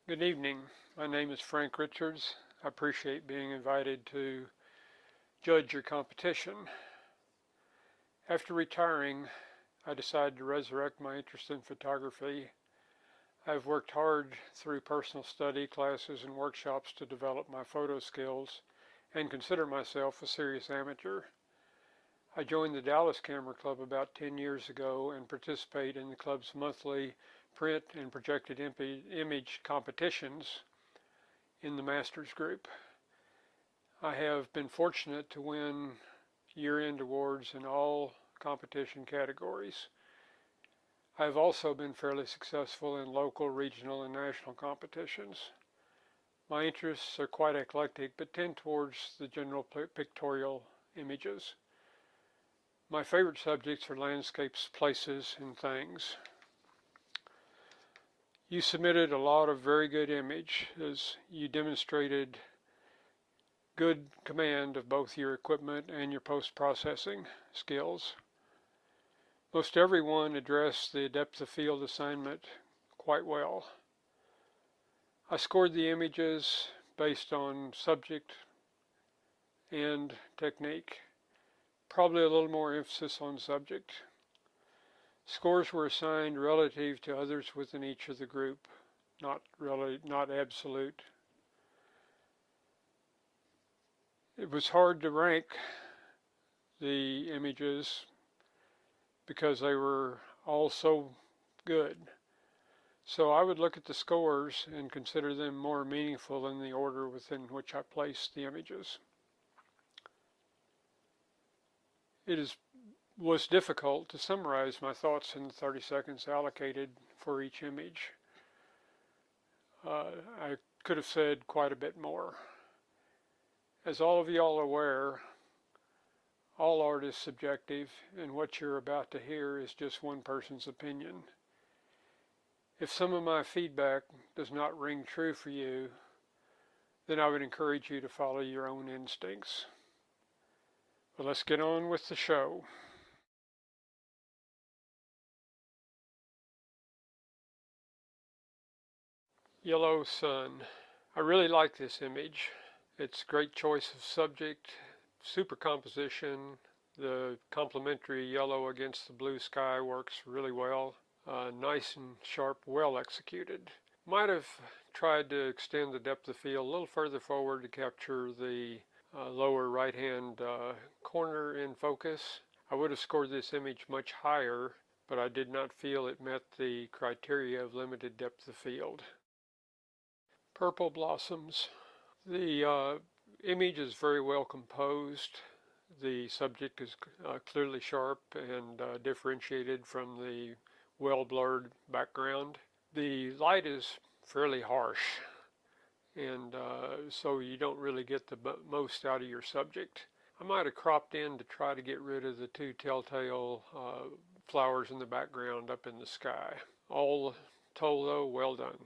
Good evening. My name is Frank Richards. I appreciate being invited to judge your competition. After retiring, I decided to resurrect my interest in photography. I've worked hard through personal study, classes, and workshops to develop my photo skills and consider myself a serious amateur. I joined the Dallas Camera Club about 10 years ago and participate in the club's monthly print and projected image competitions in the Masters Group. I have been fortunate to win year-end awards in all competition categories. I have also been fairly successful in local, regional, and national competitions. My interests are quite eclectic, but tend towards the general pictorial images. My favorite subjects are landscapes, places, and things. You submitted a lot of very good images. You demonstrated good command of both your equipment and your post-processing skills. Most everyone addressed the depth of field assignment quite well. I scored the images based on subject and technique. Probably a little more emphasis on subject. Scores were assigned relative to others within each of the group, not absolute. It was hard to rank the images because they were all so good. So I would look at the scores and consider them more meaningful in the order within which I placed the images. It was difficult to summarize my thoughts in the 30 seconds allocated for each image. I could have said quite a bit more. As all of y'all are aware, all art is subjective, and what you're about to hear is just one person's opinion. If some of my feedback does not ring true for you, then I would encourage you to follow your own instincts. But let's get on with the show. Yellow Sun. I really like this image. It's a great choice of subject, super composition. The complementary yellow against the blue sky works really well. Nice and sharp, well executed. Might have tried to extend the depth of field a little further forward to capture the lower right hand corner in focus. I would have scored this image much higher, but I did not feel it met the criteria of limited depth of field. Purple blossoms. The image is very well composed. The subject is clearly sharp and differentiated from the well-blurred background. The light is fairly harsh, and so you don't really get the most out of your subject. I might have cropped in to try to get rid of the two telltale flowers in the background up in the sky. All told though, well done.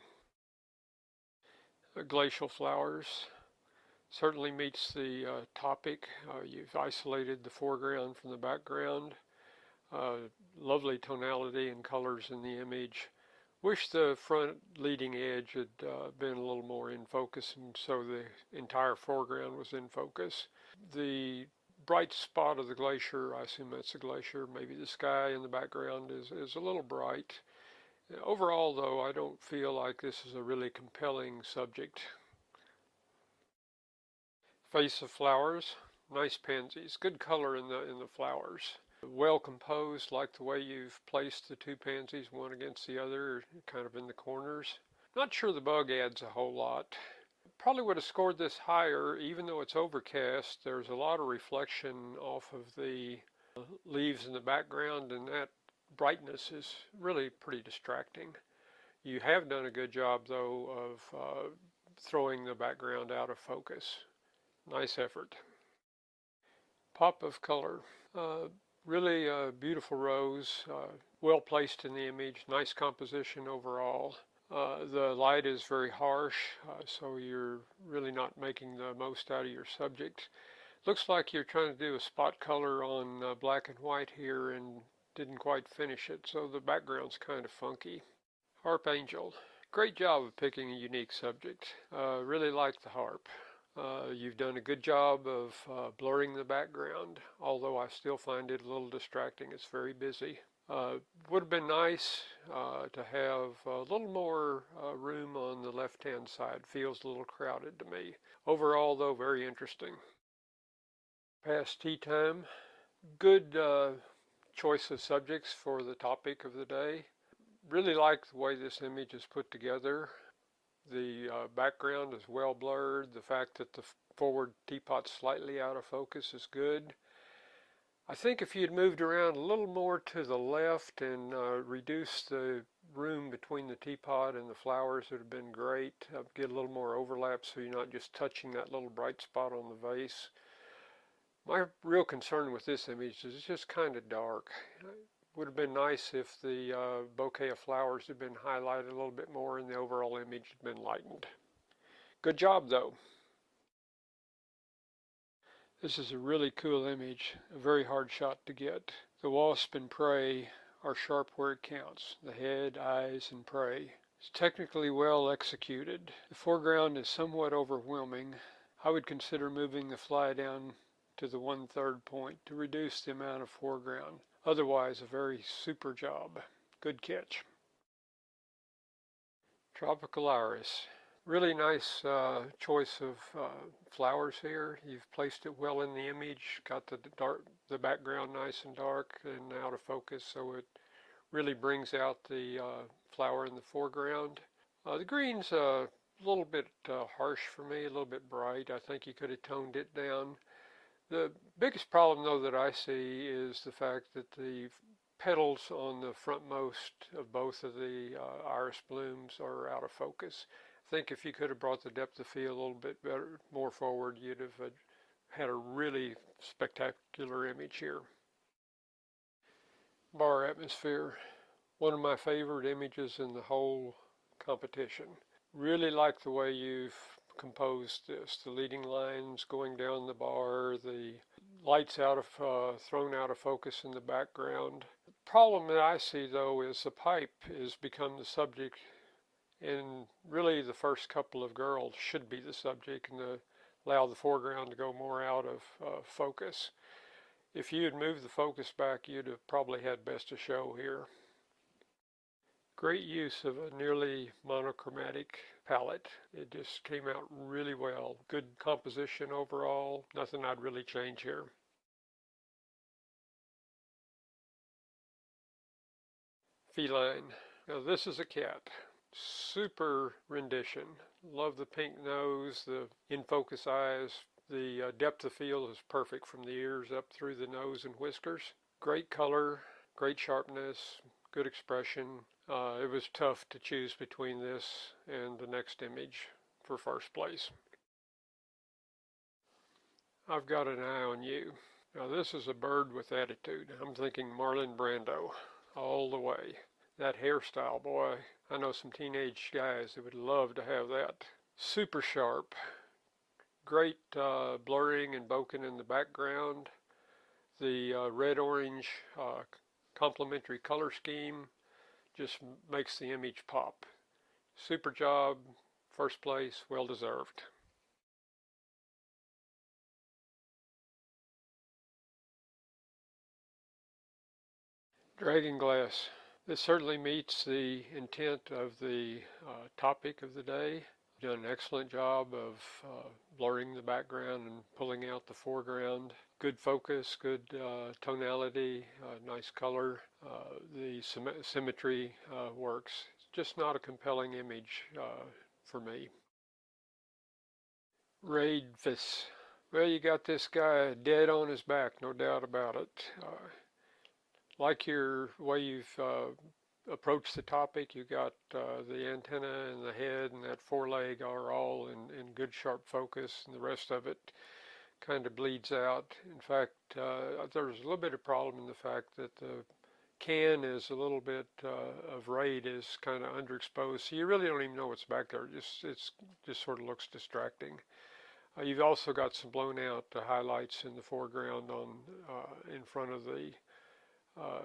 Glacial flowers certainly meets the topic. You've isolated the foreground from the background. Lovely tonality and colors in the image. Wish the front leading edge had been a little more in focus, and so the entire foreground was in focus. The bright spot of the glacier, I assume that's a glacier, maybe the sky in the background is a little bright. Overall, though, I don't feel like this is a really compelling subject. Face of flowers, nice pansies, good color in the flowers. Well composed, like the way you've placed the two pansies one against the other, kind of in the corners. Not sure the bug adds a whole lot. Probably would have scored this higher, even though it's overcast. There's a lot of reflection off of the leaves in the background, and that brightness is really pretty distracting. You have done a good job, though, of throwing the background out of focus. Nice effort. Pop of color. Really a beautiful rose, well placed in the image, nice composition overall. The light is very harsh, so you're really not making the most out of your subject. Looks like you're trying to do a spot color on black and white here and didn't quite finish it, so the background's kind of funky. Harp Angel. Great job of picking a unique subject. Really like the harp. You've done a good job of blurring the background, although I still find it a little distracting. It's very busy. Would have been nice to have a little more room on the left-hand side. Feels a little crowded to me. Overall, though, very interesting. Past tea time. Good choice of subjects for the topic of the day. Really like the way this image is put together. The background is well blurred. The fact that the forward teapot's slightly out of focus is good. I think if you'd moved around a little more to the left and reduced the room between the teapot and the flowers, it would have been great. Get a little more overlap so you're not just touching that little bright spot on the vase. My real concern with this image is it's just kind of dark. Would have been nice if the bouquet of flowers had been highlighted a little bit more and the overall image had been lightened. Good job though. This is a really cool image, a very hard shot to get. The wasp and prey are sharp where it counts. The head, eyes, and prey. It's technically well executed. The foreground is somewhat overwhelming. I would consider moving the fly down to the 1/3 point to reduce the amount of foreground. Otherwise, a very super job. Good catch. Tropical iris. Really nice choice of flowers here. You've placed it well in the image, got the background nice and dark and out of focus, so it really brings out the flower in the foreground. The green's a little bit harsh for me, a little bit bright. I think you could have toned it down. The biggest problem, though, that I see is the fact that the petals on the frontmost of both of the iris blooms are out of focus. I think if you could have brought the depth of field a little bit better, more forward, you'd have had a really spectacular image here. Bar atmosphere, one of my favorite images in the whole competition. Really like the way you've composed this. The leading lines going down the bar, the lights thrown out of focus in the background. The problem that I see though is the pipe has become the subject, and really the first couple of girls should be the subject and allow the foreground to go more out of focus. If you had moved the focus back, you'd have probably had best of show here. Great use of a nearly monochromatic palette. It just came out really well. Good composition overall. Nothing I'd really change here. Feline. Now this is a cat. Super rendition. Love the pink nose, the in-focus eyes. The depth of field is perfect from the ears up through the nose and whiskers. Great color, great sharpness, good expression. It was tough to choose between this and the next image for first place. I've got an eye on you. Now this is a bird with attitude. I'm thinking Marlon Brando all the way. That hairstyle, boy, I know some teenage guys that would love to have that. Super sharp. Great blurring and bokeh in the background. The red-orange complementary color scheme just makes the image pop. Super job, first place, well deserved. Dragon glass. This certainly meets the intent of the topic of the day. Done an excellent job of blurring the background and pulling out the foreground. Good focus, good tonality, nice color. The symmetry works. It's just not a compelling image for me. Raidvis. Well, you got this guy dead on his back, no doubt about it. Like your way you've approached the topic, you got the antenna and the head and that foreleg are all in good sharp focus, and the rest of it kind of bleeds out. In fact, there's a little bit of problem in the fact that the can is a little bit of raid is kind of underexposed, so you really don't even know what's back there. It just sort of looks distracting. You've also got some blown out highlights in the foreground on in front of the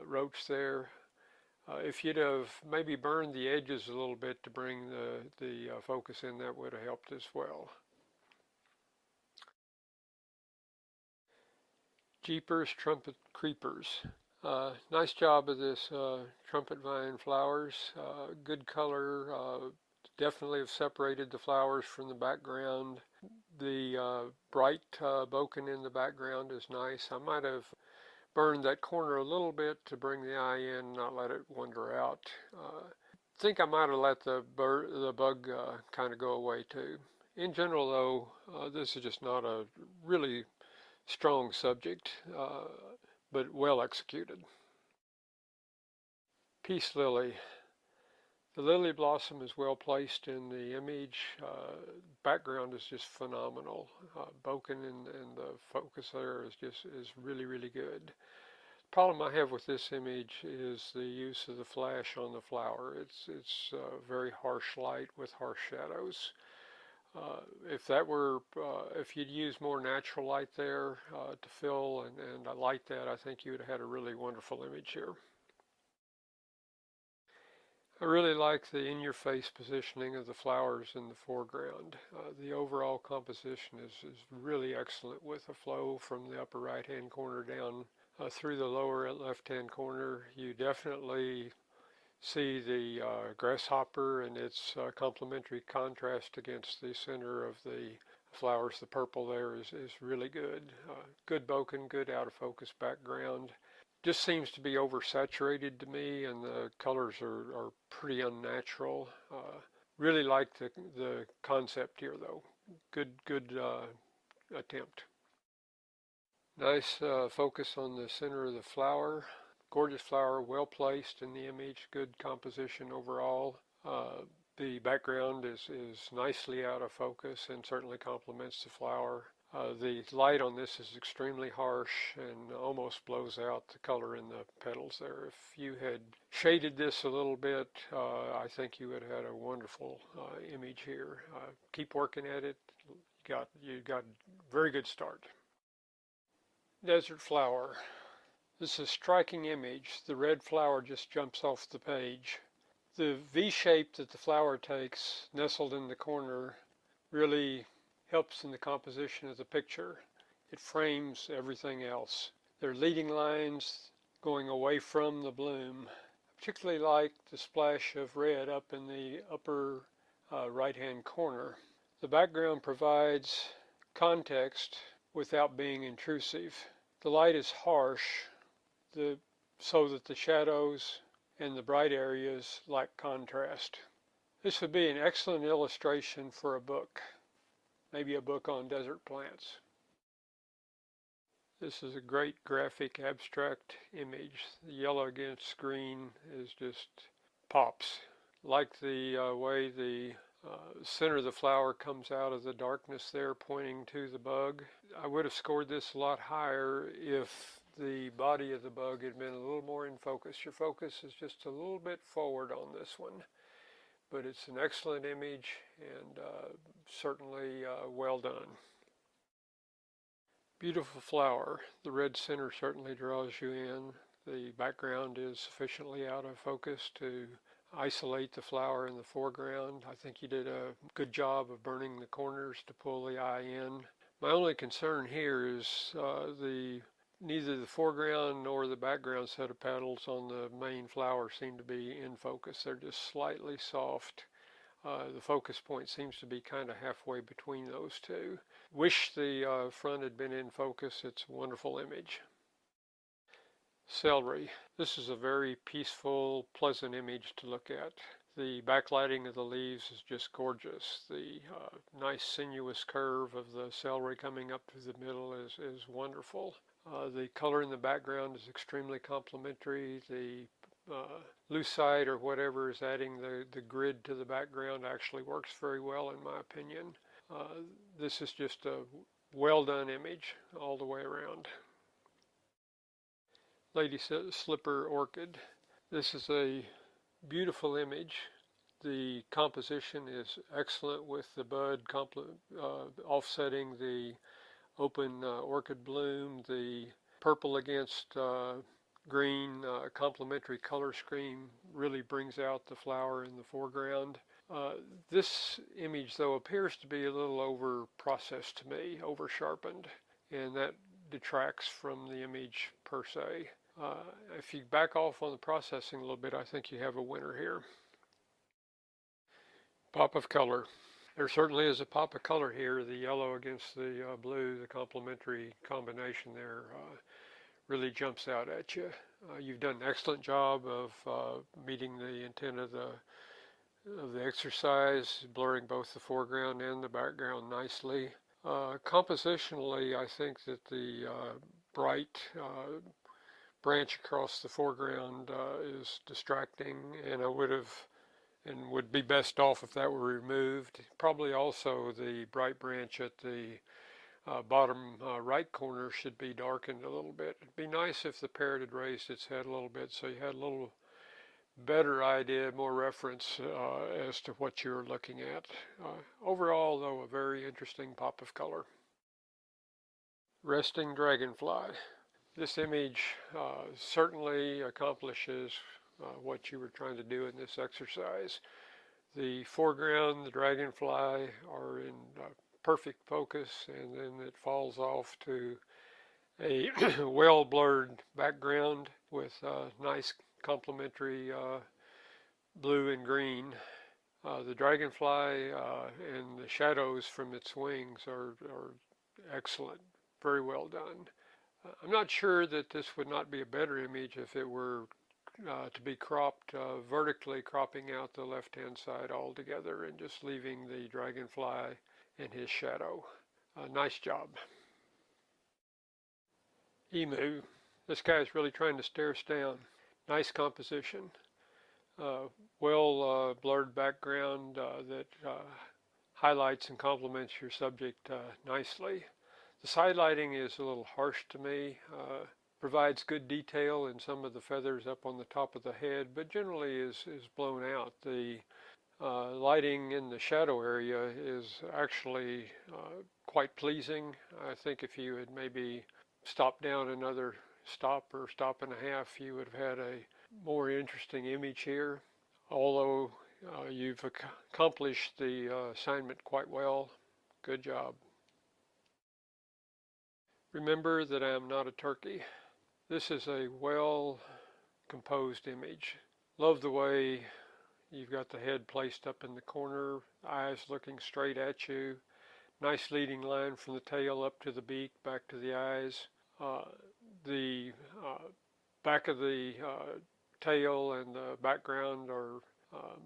roach there. If you'd have maybe burned the edges a little bit to bring the focus in, that would have helped as well. Jeepers Trumpet Creepers. Nice job of this trumpet vine flowers. Good color. Definitely have separated the flowers from the background. The bright bokeh in the background is nice. I might have burned that corner a little bit to bring the eye in, not let it wander out. Think I might have let the bug kind of go away too. In general, though, this is just not a really strong subject, but well executed. Peace lily. The lily blossom is well placed in the image. Background is just phenomenal. Bokeh and the focus there is really, really good. Problem I have with this image is the use of the flash on the flower. It's very harsh light with harsh shadows. If you'd use more natural light there to fill and light that, I think you would have had a really wonderful image here. I really like the in-your-face positioning of the flowers in the foreground. The overall composition is really excellent with a flow from the upper right-hand corner down through the lower left-hand corner. You definitely see the grasshopper and its complementary contrast against the center of the flowers. The purple there is really good. Good bokeh, good out of focus background. Just seems to be oversaturated to me, and the colors are pretty unnatural. Really like the concept here, though. Good attempt. Nice focus on the center of the flower. Gorgeous flower, well placed in the image. Good composition overall. The background is nicely out of focus and certainly complements the flower. The light on this is extremely harsh and almost blows out the color in the petals there. If you had shaded this a little bit, I think you would have had a wonderful image here. Keep working at it. You got a very good start. Desert flower. This is a striking image. The red flower just jumps off the page. The V shape that the flower takes, nestled in the corner, really helps in the composition of the picture. It frames everything else. There are leading lines going away from the bloom. I particularly like the splash of red up in the upper right-hand corner. The background provides context without being intrusive. The light is harsh, so that the shadows and the bright areas lack contrast. This would be an excellent illustration for a book. Maybe a book on desert plants. This is a great graphic abstract image. The yellow against green is just pops. Like the way the center of the flower comes out of the darkness there pointing to the bug. I would have scored this a lot higher if the body of the bug had been a little more in focus. Your focus is just a little bit forward on this one. But it's an excellent image and certainly well done. Beautiful flower. The red center certainly draws you in. The background is sufficiently out of focus to isolate the flower in the foreground. I think you did a good job of burning the corners to pull the eye in. My only concern here is neither the foreground nor the background set of petals on the main flower seem to be in focus. They're just slightly soft. The focus point seems to be kind of halfway between those two. Wish the front had been in focus. It's a wonderful image. Celery. This is a very peaceful, pleasant image to look at. The backlighting of the leaves is just gorgeous. The nice sinuous curve of the celery coming up through the middle is wonderful. The color in the background is extremely complementary. The lucite or whatever is adding the grid to the background actually works very well in my opinion. This is just a well done image all the way around. Lady Slipper Orchid. This is a beautiful image. The composition is excellent with the bud offsetting the open orchid bloom, the purple against green complementary color scheme really brings out the flower in the foreground. Uh, this image, though, appears to be a little over processed to me, over sharpened, and that detracts from the image per se. Uh, if you back off on the processing a little bit, I think you have a winner here. Pop of color. There certainly is a pop of color here. The yellow against the blue, the complementary combination there really jumps out at you. You've done an excellent job of meeting the intent of the exercise, blurring both the foreground and the background nicely. Compositionally, I think that the bright branch across the foreground is distracting, and would be best off if that were removed. Probably also the bright branch at the bottom right corner should be darkened a little bit. It'd be nice if the parrot had raised its head a little bit so you had a little better idea, more reference as to what you're looking at. Overall, though, a very interesting pop of color. Resting dragonfly. This image certainly accomplishes what you were trying to do in this exercise. The foreground, the dragonfly are in perfect focus, and then it falls off to a well blurred background with nice complementary blue and green. The dragonfly and the shadows from its wings are excellent, very well done. I'm not sure that this would not be a better image if it were to be cropped vertically, cropping out the left-hand side altogether and just leaving the dragonfly in his shadow. Nice job. Emu. This guy is really trying to stare us down. Nice composition. Well blurred background that highlights and complements your subject nicely. The side lighting is a little harsh to me. Provides good detail in some of the feathers up on the top of the head, but generally is blown out. The lighting in the shadow area is actually quite pleasing. I think if you had maybe stopped down another stop or stop and a half, you would have had a more interesting image here. Although you've accomplished the assignment quite well. Good job. Remember that I am not a turkey. This is a well composed image. Love the way you've got the head placed up in the corner, eyes looking straight at you. Nice leading line from the tail up to the beak, back to the eyes. The back of the tail and the background are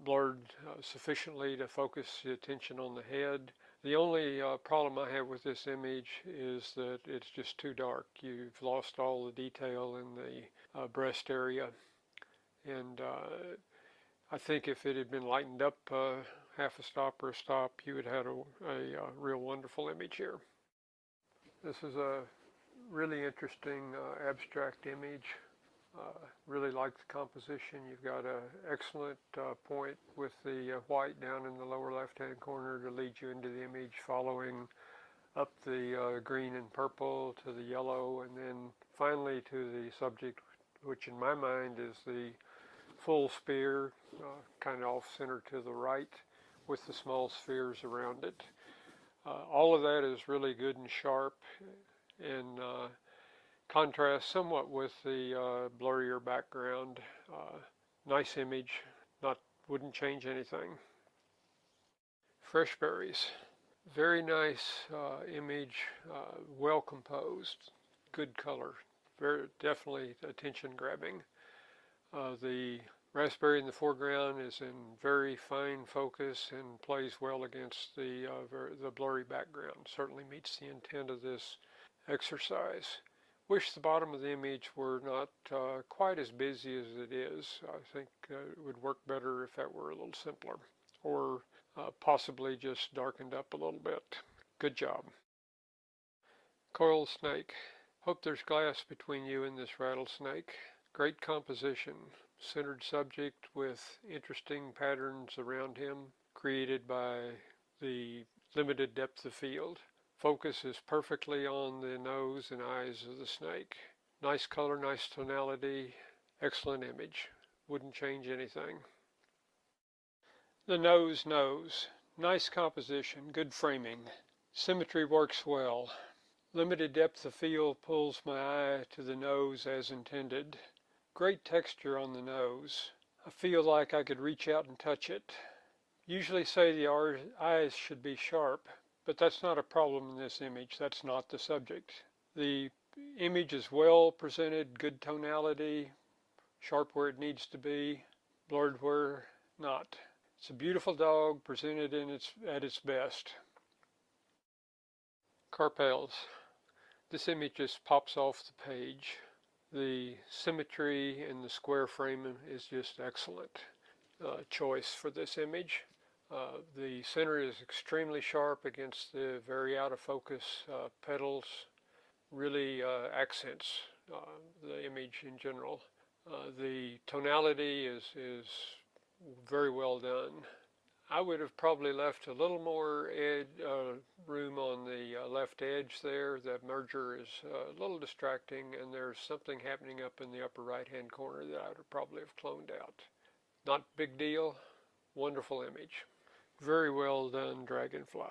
blurred sufficiently to focus the attention on the head. The only problem I have with this image is that it's just too dark. You've lost all the detail in the breast area, and I think if it had been lightened up half a stop or a stop, you would have had a real wonderful image here. This is a really interesting abstract image. Really like the composition. You've got an excellent point with the white down in the lower left-hand corner to lead you into the image, following up the green and purple to the yellow, and then finally to the subject, which in my mind is the full spear, kind of off-center to the right, with the small spheres around it. All of that is really good and sharp, and contrast somewhat with the blurrier background. Nice image, wouldn't change anything. Fresh berries, very nice image, well composed, good color, very definitely attention grabbing. The raspberry in the foreground is in very fine focus and plays well against the blurry background. Certainly meets the intent of this exercise. Wish the bottom of the image were not quite as busy as it is. I think it would work better if that were a little simpler, or possibly just darkened up a little bit. Good job. Coiled snake. Hope there's glass between you and this rattlesnake. Great composition. Centered subject with interesting patterns around him created by the limited depth of field. Focus is perfectly on the nose and eyes of the snake. Nice color, nice tonality, excellent image. Wouldn't change anything. The nose. Nice composition, good framing. Symmetry works well. Limited depth of field pulls my eye to the nose as intended. Great texture on the nose. I feel like I could reach out and touch it. Usually say the eyes should be sharp, but that's not a problem in this image. That's not the subject. The image is well presented, good tonality, sharp where it needs to be, blurred where not. It's a beautiful dog presented at its best. Carpels. This image just pops off the page. The symmetry in the square frame is just excellent choice for this image. The center is extremely sharp against the very out of focus petals. Really accents the image in general. The tonality is very well done. I would have probably left a little more room on the left edge there. The merger is a little distracting, and there's something happening up in the upper right-hand corner that I would probably have cloned out. Not big deal. Wonderful image. Very well done dragonfly.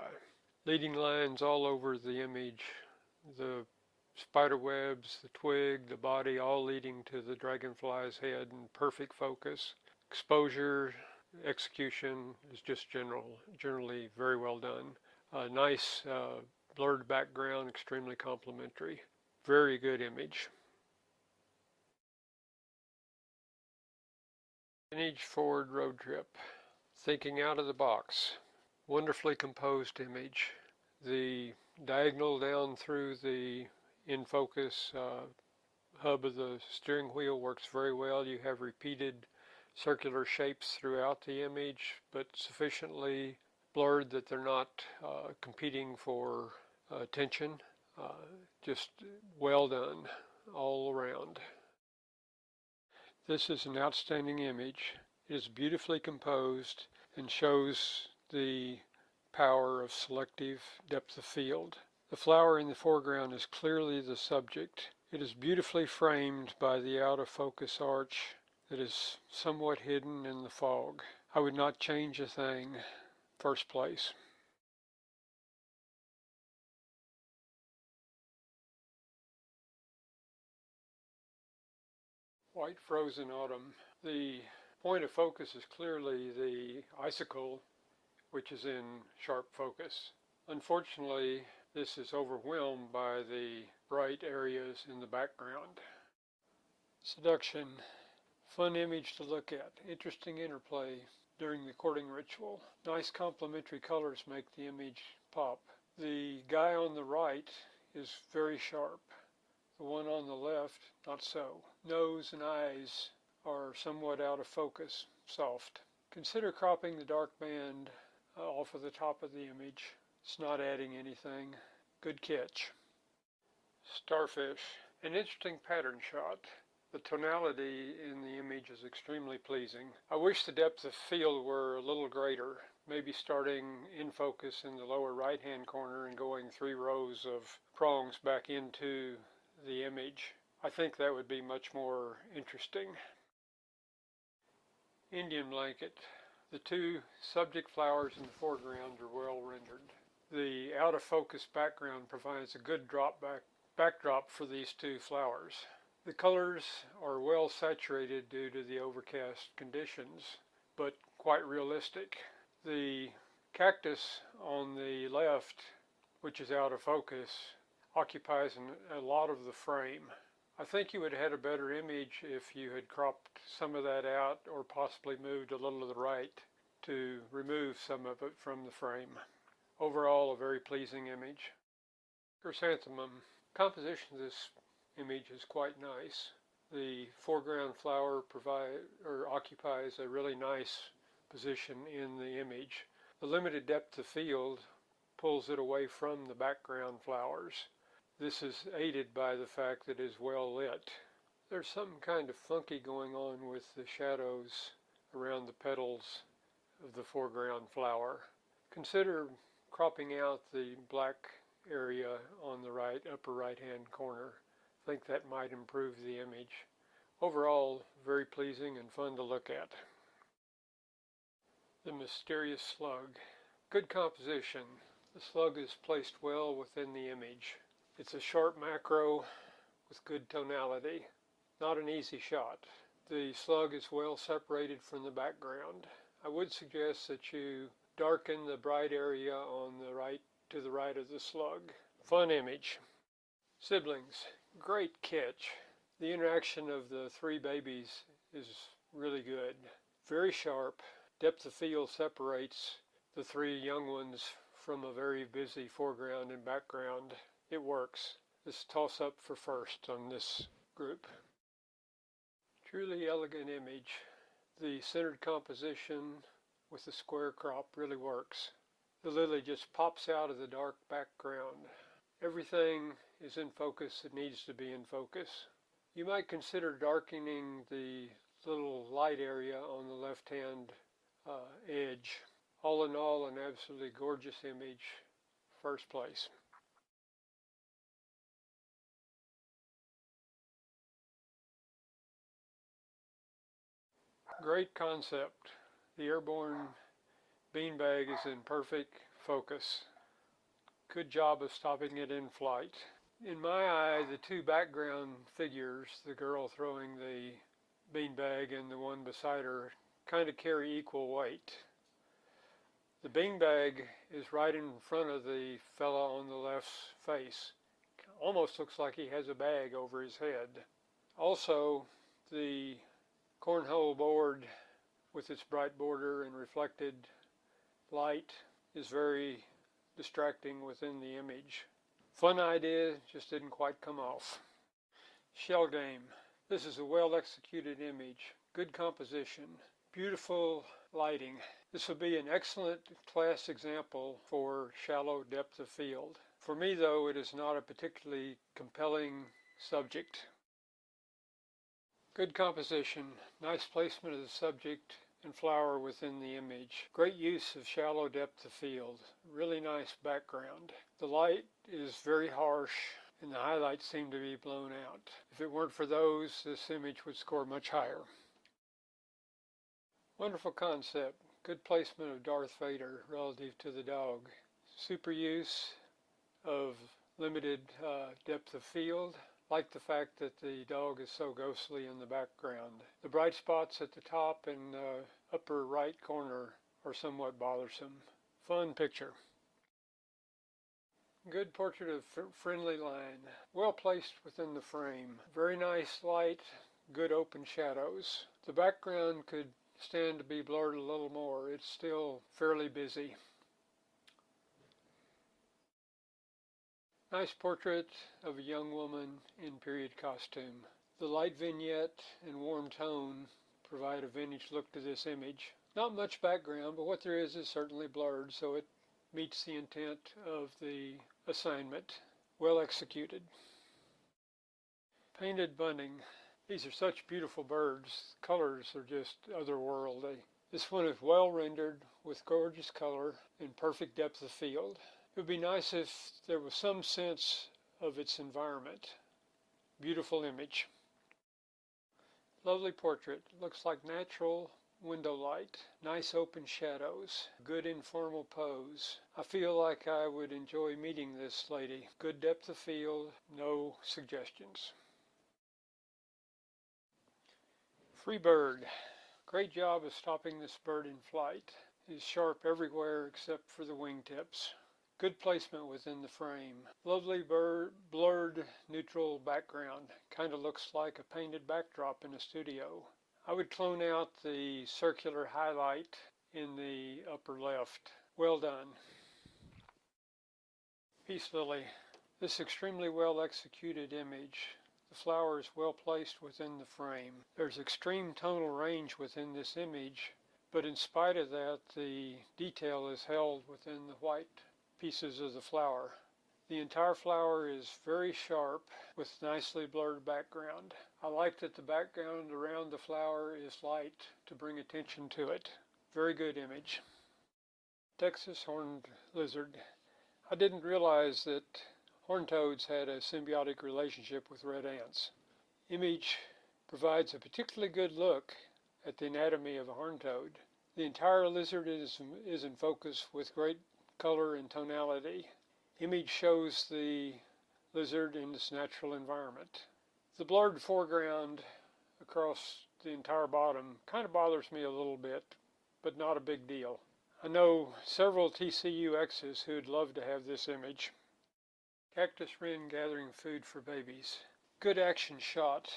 Leading lines all over the image. The spider webs, the twig, the body, all leading to the dragonfly's head in perfect focus. Exposure, execution is just generally very well done. Nice blurred background, extremely complimentary. Very good image. Teenage Ford road trip. Thinking out of the box. Wonderfully composed image. The diagonal down through the in focus hub of the steering wheel works very well. You have repeated circular shapes throughout the image, but sufficiently blurred that they're not competing for attention. Just well done all around. This is an outstanding image. It is beautifully composed and shows the power of selective depth of field. The flower in the foreground is clearly the subject. It is beautifully framed by the out of focus arch that is somewhat hidden in the fog. I would not change a thing. First place. White frozen autumn. The point of focus is clearly the icicle, which is in sharp focus. Unfortunately, this is overwhelmed by the bright areas in the background. Seduction. Fun image to look at. Interesting interplay during the courting ritual. Nice complementary colors make the image pop. The guy on the right is very sharp. The one on the left, not so. Nose and eyes are somewhat out of focus, soft. Consider cropping the dark band off of the top of the image. It's not adding anything. Good catch. Starfish. An interesting pattern shot. The tonality in the image is extremely pleasing. I wish the depth of field were a little greater, maybe starting in focus in the lower right hand corner and going 3 rows of prongs back into the image. I think that would be much more interesting. Indian blanket. The 2 subject flowers in the foreground are well rendered. The out of focus background provides a good backdrop for these 2 flowers. The colors are well saturated due to the overcast conditions, but quite realistic. The cactus on the left, which is out of focus, occupies a lot of the frame. I think you would have had a better image if you had cropped some of that out or possibly moved a little to the right to remove some of it from the frame. Overall, a very pleasing image. Chrysanthemum. Composition of this image is quite nice. The foreground flower occupies a really nice position in the image. The limited depth of field pulls it away from the background flowers. This is aided by the fact that it is well lit. There's something kind of funky going on with the shadows around the petals of the foreground flower. Consider cropping out the black area on the upper right hand corner. think that might improve the image. Overall, very pleasing and fun to look at. The mysterious slug. Good composition. The slug is placed well within the image. It's a sharp macro with good tonality. Not an easy shot. The slug is well separated from the background. I would suggest that you darken the bright area on the right to the right of the slug. Fun image. Siblings. Great catch. The interaction of the three babies is really good. Very sharp. Depth of field separates the three young ones from a very busy foreground and background. It works. This toss up for first on this group. Truly elegant image. The centered composition with the square crop really works. The lily just pops out of the dark background. Everything is in focus that needs to be in focus. You might consider darkening the little light area on the left-hand edge. All in all, an absolutely gorgeous image. First place. Great concept. The airborne beanbag is in perfect focus. Good job of stopping it in flight. In my eye, the two background figures, the girl throwing the beanbag and the one beside her, kind of carry equal weight. The beanbag is right in front of the fella on the left's face. Almost looks like he has a bag over his head. Also, the cornhole board with its bright border and reflected light is very distracting within the image. Fun idea, just didn't quite come off. Shell game. This is a well executed image. Good composition. Beautiful lighting. This would be an excellent class example for shallow depth of field. For me though, it is not a particularly compelling subject. Good composition. Nice placement of the subject and flower within the image. Great use of shallow depth of field. Really nice background. The light is very harsh and the highlights seem to be blown out. If it weren't for those, this image would score much higher. Wonderful concept. Good placement of Darth Vader relative to the dog. Super use of limited depth of field. Like the fact that the dog is so ghostly in the background. The bright spots at the top and upper right corner are somewhat bothersome. Fun picture. Good portrait of friendly line. Well placed within the frame. Very nice light, good open shadows. The background could stand to be blurred a little more. It's still fairly busy. Nice portrait of a young woman in period costume. The light vignette and warm tone provide a vintage look to this image. Not much background, but what there is certainly blurred, so it meets the intent of the assignment. Well executed. Painted bunting. These are such beautiful birds. Colors are just otherworldly. This one is well rendered with gorgeous color and perfect depth of field. It would be nice if there was some sense of its environment. Beautiful image. Lovely portrait. Looks like natural window light. Nice open shadows. Good informal pose. I feel like I would enjoy meeting this lady. Good depth of field. No suggestions. Free bird. Great job of stopping this bird in flight. It is sharp everywhere except for the wingtips. Good placement within the frame. Lovely blurred neutral background. Kind of looks like a painted backdrop in a studio. I would clone out the circular highlight in the upper left. Well done. Peace lily. This extremely well executed image. The flower is well placed within the frame. There's extreme tonal range within this image, but in spite of that, the detail is held within the white pieces of the flower. The entire flower is very sharp with nicely blurred background. I like that the background around the flower is light to bring attention to it. Very good image. Texas horned lizard. I didn't realize that Horned toads had a symbiotic relationship with red ants. Image provides a particularly good look at the anatomy of a horned toad. The entire lizard is in focus with great color and tonality. Image shows the lizard in its natural environment. The blurred foreground across the entire bottom kind of bothers me a little bit, but not a big deal. I know several TCUXs who'd love to have this image. Cactus wren gathering food for babies. Good action shot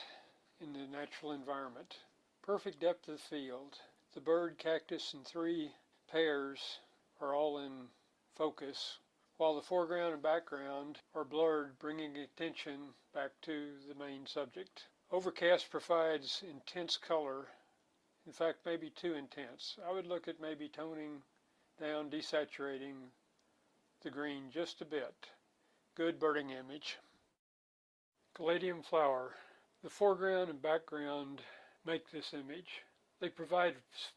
in the natural environment. Perfect depth of field. The bird, cactus, and 3 pairs are all in focus, while the foreground and background are blurred, bringing attention back to the main subject. Overcast provides intense color, in fact maybe too intense. I would look at maybe toning down, desaturating the green just a bit. Good birding image. Caladium flower. The foreground and background make this image. They provide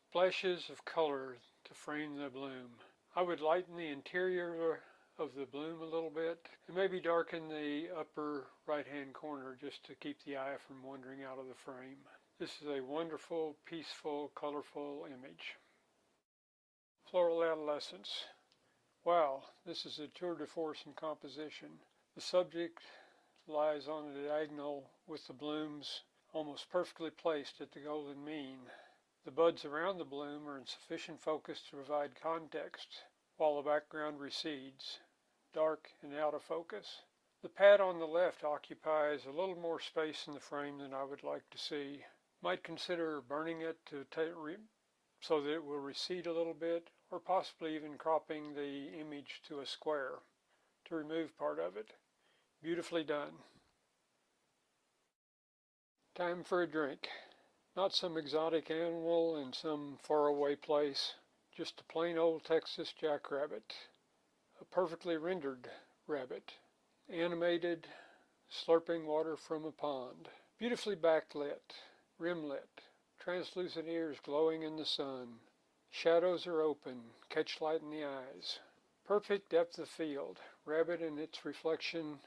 splashes of color to frame the bloom. I would lighten the interior of the bloom a little bit and maybe darken the upper right hand corner just to keep the eye from wandering out of the frame. This is a wonderful, peaceful, colorful image. Floral adolescence. Wow, this is a tour de force in composition. The subject lies on a diagonal with the blooms almost perfectly placed at the golden mean. The buds around the bloom are in sufficient focus to provide context, while the background recedes, dark and out of focus. The pad on the left occupies a little more space in the frame than I would like to see. Might consider burning it so that it will recede a little bit, or possibly even cropping the image to a square to remove part of it. Beautifully done. Time for a drink. Not some exotic animal in some faraway place, just a plain old Texas jackrabbit. A perfectly rendered rabbit, animated, slurping water from a pond. Beautifully backlit, rimlit, translucent ears glowing in the sun. Shadows are open, catch light in the eyes. Perfect depth of field. Rabbit and its reflection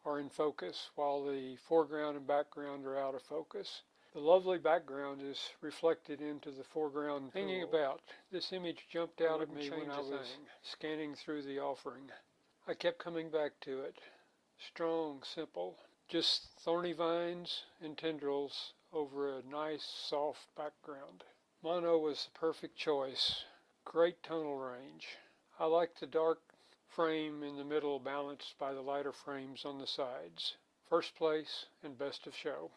are in focus, while the foreground and background are out of focus. The lovely background is reflected into the foreground. Hanging about, this image jumped out at me when I was scanning through the offering. I kept coming back to it. Strong, simple, just thorny vines and tendrils over a nice, soft background. Mono was the perfect choice. Great tonal range. I like the dark frame in the middle balanced by the lighter frames on the sides. First place and best of show.